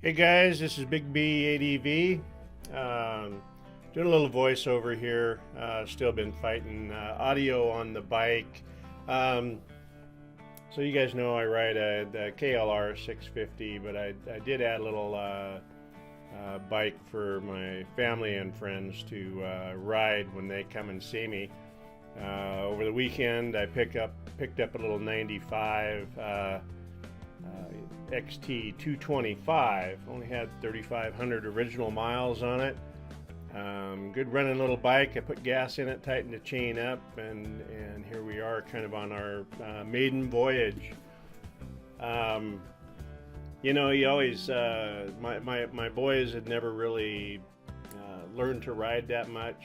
Hey guys, this is Big B ADV. Doing a little voiceover here. Still been fighting audio on the bike. Um, so you guys know I ride the KLR 650, but I did add a little bike for my family and friends to ride when they come and see me. Over the weekend, I picked up a little 95. XT 225. Only had 3,500 original miles on it. Good running little bike. I put gas in it, tightened the chain up, and here we are, kind of on our maiden voyage. Um, you always my boys had never really learned to ride that much.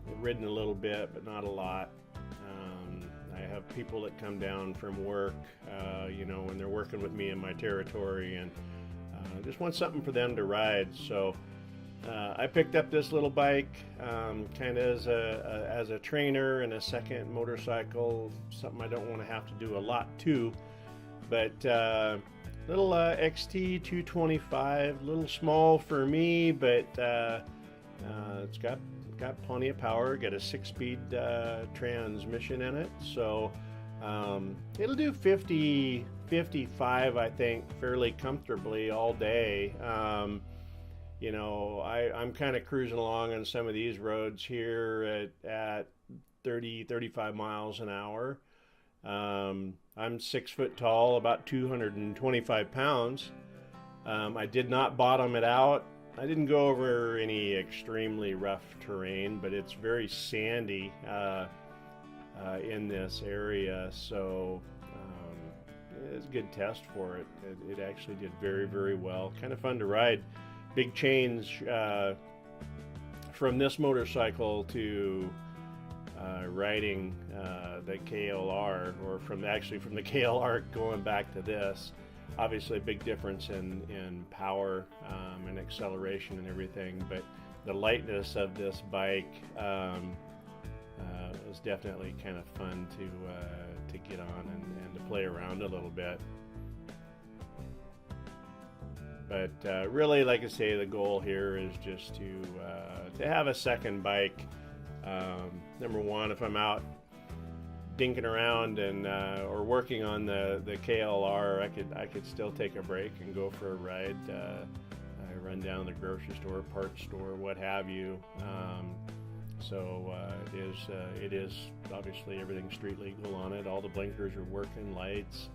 They've ridden a little bit, but not a lot. I have people that come down from work, when they're working with me in my territory, and just want something for them to ride. So I picked up this little bike, kind of as a trainer and a second motorcycle. Something I don't want to have to do a lot to, but little XT 225, a little small for me, but it's got plenty of power. Got a 6-speed transmission in it, so it'll do 50, 55, I think, fairly comfortably all day. I'm kind of cruising along on some of these roads here at 30, 35 miles an hour. I'm 6 foot tall, about 225 pounds. I did not bottom it out. I didn't go over any extremely rough terrain, but it's very sandy in this area, so it's a good test for it. It actually did very, very well. Kind of fun to ride. Big change from this motorcycle to riding the KLR, or from the KLR going back to this. Obviously, a big difference in power and acceleration and everything, but the lightness of this bike was definitely kind of fun to get on and to play around a little bit. But really, like I say, the goal here is just to have a second bike. Number one, if I'm out dinking around and or working on the KLR, I could still take a break and go for a ride. I run down to the grocery store, parts store, what have you. So it is obviously everything street legal on it. All the blinkers are working, lights.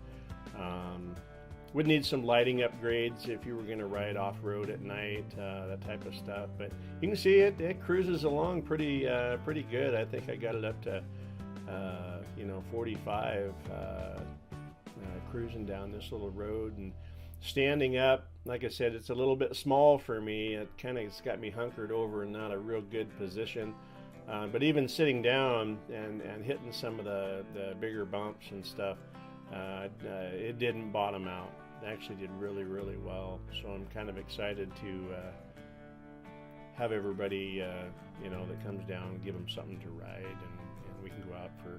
Would need some lighting upgrades if you were going to ride off-road at night, that type of stuff. But you can see it cruises along pretty good. I think I got it up to 45 cruising down this little road, and standing up, like I said, it's a little bit small for me. It's got me hunkered over in not a real good position. But even sitting down and hitting some of the bigger bumps and stuff, it didn't bottom out. It actually did really, really well. So I'm kind of excited to have everybody, that comes down, give them something to ride, and we can go out for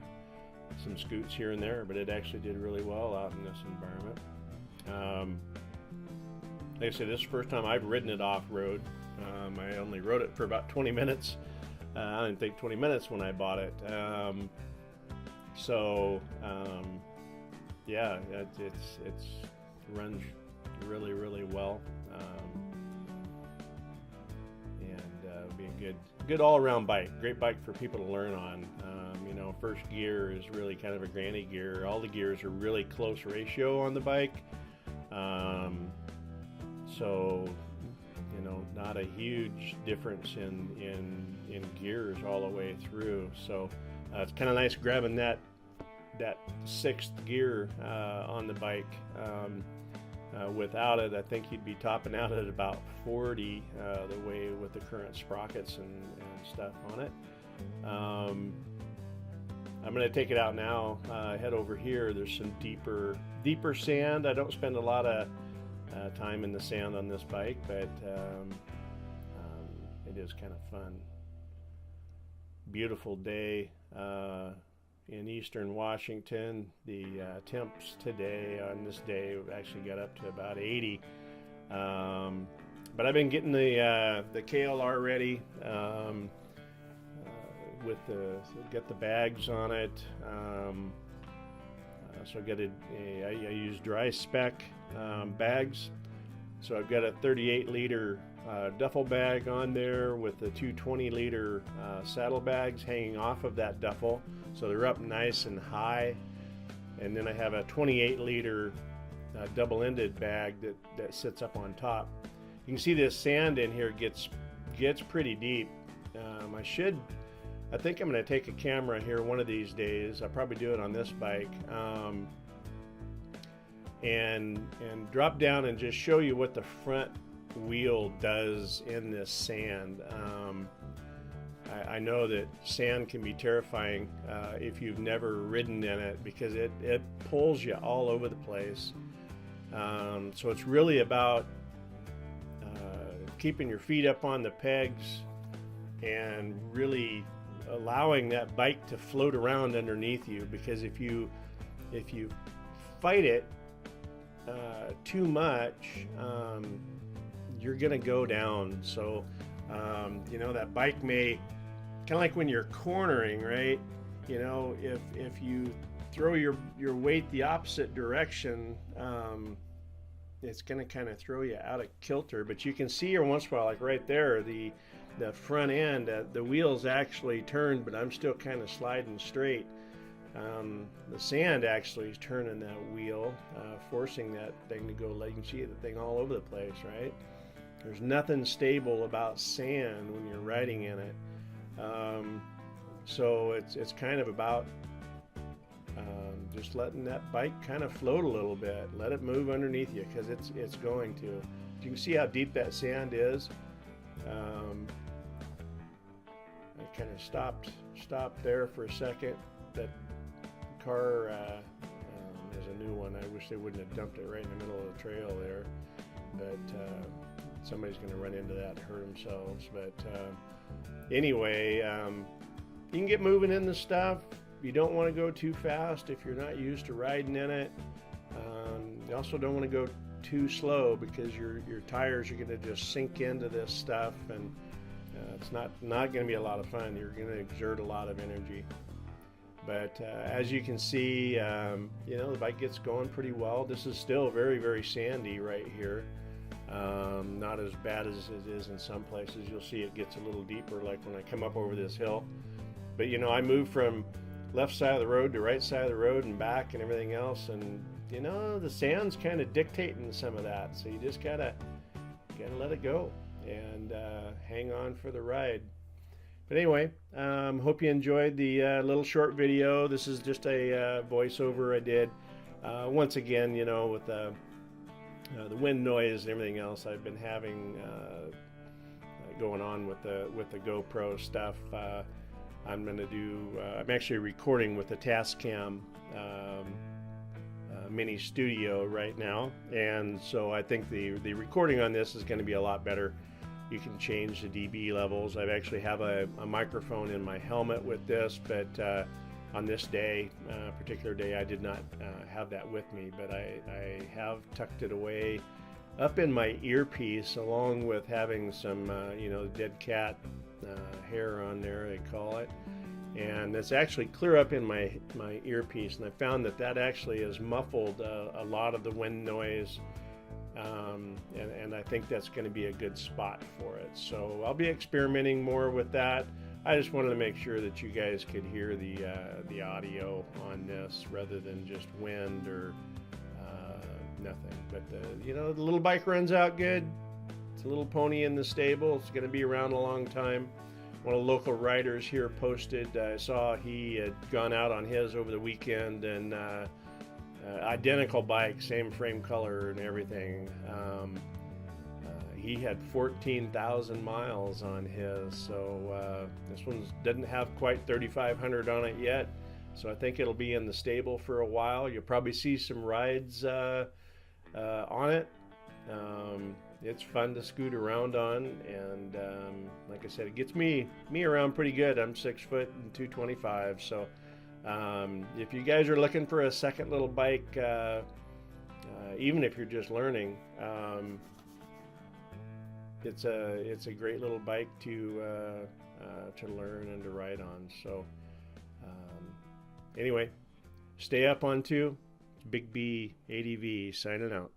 some scoots here and there. But it actually did really well out in this environment. Like I said, this is the first time I've ridden it off-road. I only rode it for about 20 minutes. I didn't think 20 minutes when I bought it. Yeah, it runs really, really well. And be a good all-around bike. Great bike for people to learn on. First gear is really kind of a granny gear. All the gears are really close ratio on the bike. So not a huge difference in gears all the way through. So it's kind of nice grabbing that sixth gear on the bike. Without it, I think you'd be topping out at about 40 the way with the current sprockets and stuff on it. I'm going to take it out now, head over here. There's some deeper sand. I don't spend a lot of time in the sand on this bike, but it is kind of fun. Beautiful day in eastern Washington. The temps today on this day actually got up to about 80. But I've been getting the KLR ready with got the bags on it. So I use dry spec bags. So I've got a 38-liter duffel bag on there with the two 20-liter saddle bags hanging off of that duffel, so they're up nice and high. And then I have a 28-liter double-ended bag that sits up on top. You can see this sand in here gets pretty deep. I think I'm going to take a camera here one of these days. I'll probably do it on this bike. And drop down and just show you what the front wheel does in this sand. I know that sand can be terrifying if you've never ridden in it, because it pulls you all over the place. So it's really about keeping your feet up on the pegs and really allowing that bike to float around underneath you, because if you fight it too much, you're gonna go down. So you know, that bike may, kind of like when you're cornering, right? You know, if you throw your weight the opposite direction, it's gonna kind of throw you out of kilter. But you can see every once in a while, like right there, the front end, the wheels actually turned, but I'm still kind of sliding straight. The sand actually is turning that wheel, forcing that thing to go. You can see the thing all over the place, right? There's nothing stable about sand when you're riding in it. So it's kind of about just letting that bike kind of float a little bit. Let it move underneath you, because it's going to. You can see how deep that sand is. I kind of stopped there for a second. That car is a new one. I wish they wouldn't have dumped it right in the middle of the trail there, but somebody's going to run into that and hurt themselves. But anyway, you can get moving in the stuff. You don't want to go too fast if you're not used to riding in it. You also don't want to go too slow, because your tires are going to just sink into this stuff, and it's not going to be a lot of fun. You're going to exert a lot of energy. But as you can see, you know, the bike gets going pretty well. This is still very, very sandy right here. Not as bad as it is in some places. You'll see it gets a little deeper, like when I come up over this hill. But you know, I moved from left side of the road to right side of the road and back and everything else, and you know, the sand's kind of dictating some of that. So you just gotta let it go and hang on for the ride. But anyway, hope you enjoyed the little short video. This is just a voiceover I did. Once again, you know, with the wind noise and everything else I've been having going on with the GoPro stuff, I'm actually recording with the Tascam mini studio right now, and so I think the recording on this is going to be a lot better. You can change the dB levels. I actually have a microphone in my helmet with this, but on this day, particular day, I did not have that with me, but I have tucked it away up in my earpiece, along with having some, you know, dead cat hair on there, they call it. And it's actually clear up in my earpiece, and I found that actually has muffled a lot of the wind noise. And I think that's going to be a good spot for it. So I'll be experimenting more with that. I just wanted to make sure that you guys could hear the audio on this, rather than just wind or nothing. But you know, the little bike runs out good. It's a little pony in the stable. It's going to be around a long time. One of the local riders here posted, I saw he had gone out on his over the weekend, and identical bike, same frame color and everything. He had 14,000 miles on his, so this one doesn't have quite 3,500 on it yet, so I think it'll be in the stable for a while. You'll probably see some rides on it. It's fun to scoot around on, and like I said, it gets me around pretty good. I'm 6 foot and 225, so if you guys are looking for a second little bike, even if you're just learning, it's a great little bike to learn and to ride on. So anyway, stay up on 2. Big B ADV signing out.